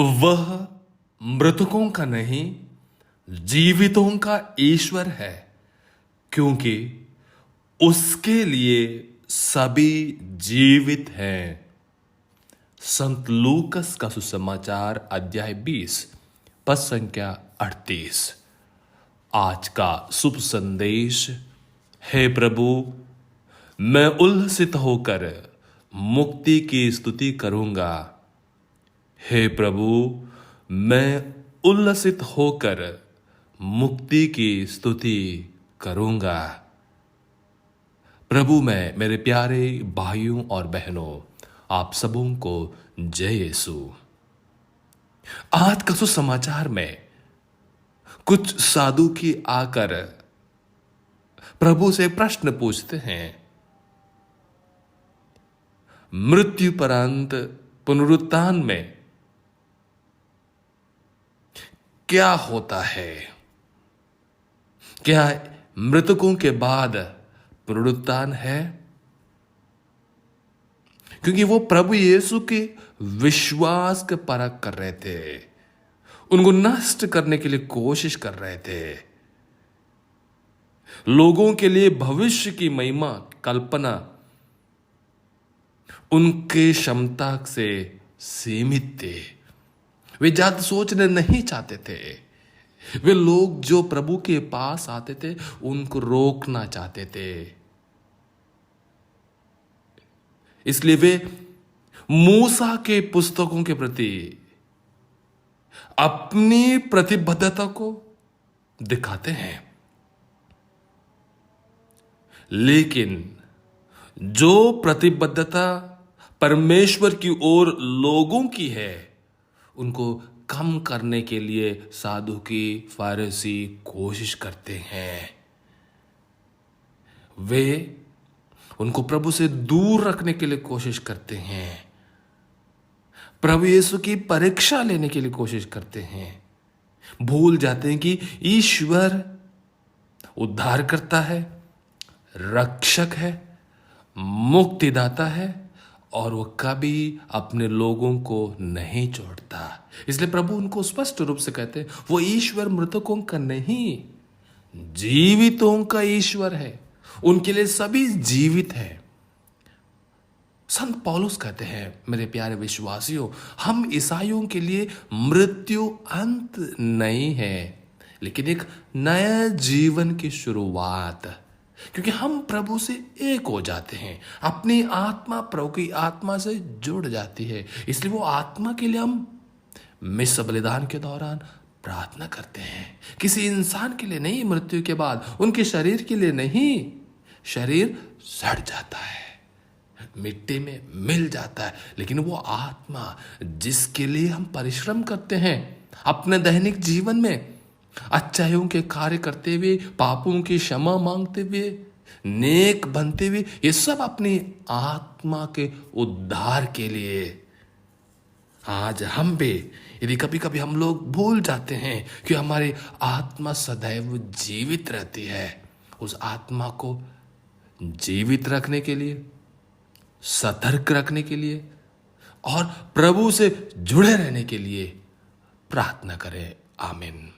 वह मृतकों का नहीं, जीवितों का ईश्वर है, क्योंकि उसके लिए सभी जीवित हैं। संत लूकस का सुसमाचार अध्याय 20 पद संख्या 38। आज का शुभ संदेश। हे प्रभु, मैं उल्लसित होकर मुक्ति की स्तुति करूंगा। हे प्रभु, मैं उल्लसित होकर मुक्ति की स्तुति करूंगा। प्रभु में मेरे प्यारे भाइयों और बहनों, आप सबों को जय यीशु। आज का सुसमाचार में कुछ साधु की आकर प्रभु से प्रश्न पूछते हैं, मृत्युपरांत पुनरुत्थान में क्या होता है? क्या मृतकों के बाद पुनरुत्थान है? क्योंकि वो प्रभु यीशु के विश्वास के परख कर रहे थे, उनको नष्ट करने के लिए कोशिश कर रहे थे। लोगों के लिए भविष्य की महिमा कल्पना उनके क्षमता से सीमित थे। वे ज्यादा सोचने नहीं चाहते थे। वे लोग जो प्रभु के पास आते थे उनको रोकना चाहते थे। इसलिए वे मूसा के पुस्तकों के प्रति अपनी प्रतिबद्धता को दिखाते हैं, लेकिन जो प्रतिबद्धता परमेश्वर की ओर लोगों की है, उनको कम करने के लिए साधु की फारसी कोशिश करते हैं। वे उनको प्रभु से दूर रखने के लिए कोशिश करते हैं, प्रभु यीशु की परीक्षा लेने के लिए कोशिश करते हैं। भूल जाते हैं कि ईश्वर उद्धार करता है, रक्षक है, मुक्तिदाता है और वो कभी अपने लोगों को नहीं छोड़ता। इसलिए प्रभु उनको स्पष्ट रूप से कहते हैं, वो ईश्वर मृतकों का नहीं, जीवितों का ईश्वर है। उनके लिए सभी जीवित है। संत पौलुस कहते हैं, मेरे प्यारे विश्वासियों, हम ईसाइयों के लिए मृत्यु अंत नहीं है, लेकिन एक नया जीवन की शुरुआत। क्योंकि हम प्रभु से एक हो जाते हैं, अपनी आत्मा प्रभु की आत्मा से जुड़ जाती है। इसलिए वो आत्मा के लिए हम मिस्र बलिदान के दौरान प्रार्थना करते हैं। किसी इंसान के लिए नहीं, मृत्यु के बाद उनके शरीर के लिए नहीं। शरीर सड़ जाता है, मिट्टी में मिल जाता है, लेकिन वो आत्मा जिसके लिए हम परिश्रम करते हैं अपने दैनिक जीवन में, अच्छाइयों के कार्य करते हुए, पापों की क्षमा मांगते हुए, नेक बनते हुए, ये सब अपनी आत्मा के उद्धार के लिए। आज हम भी यदि कभी कभी हम लोग भूल जाते हैं कि हमारी आत्मा सदैव जीवित रहती है, उस आत्मा को जीवित रखने के लिए, सतर्क रखने के लिए और प्रभु से जुड़े रहने के लिए प्रार्थना करें। आमीन।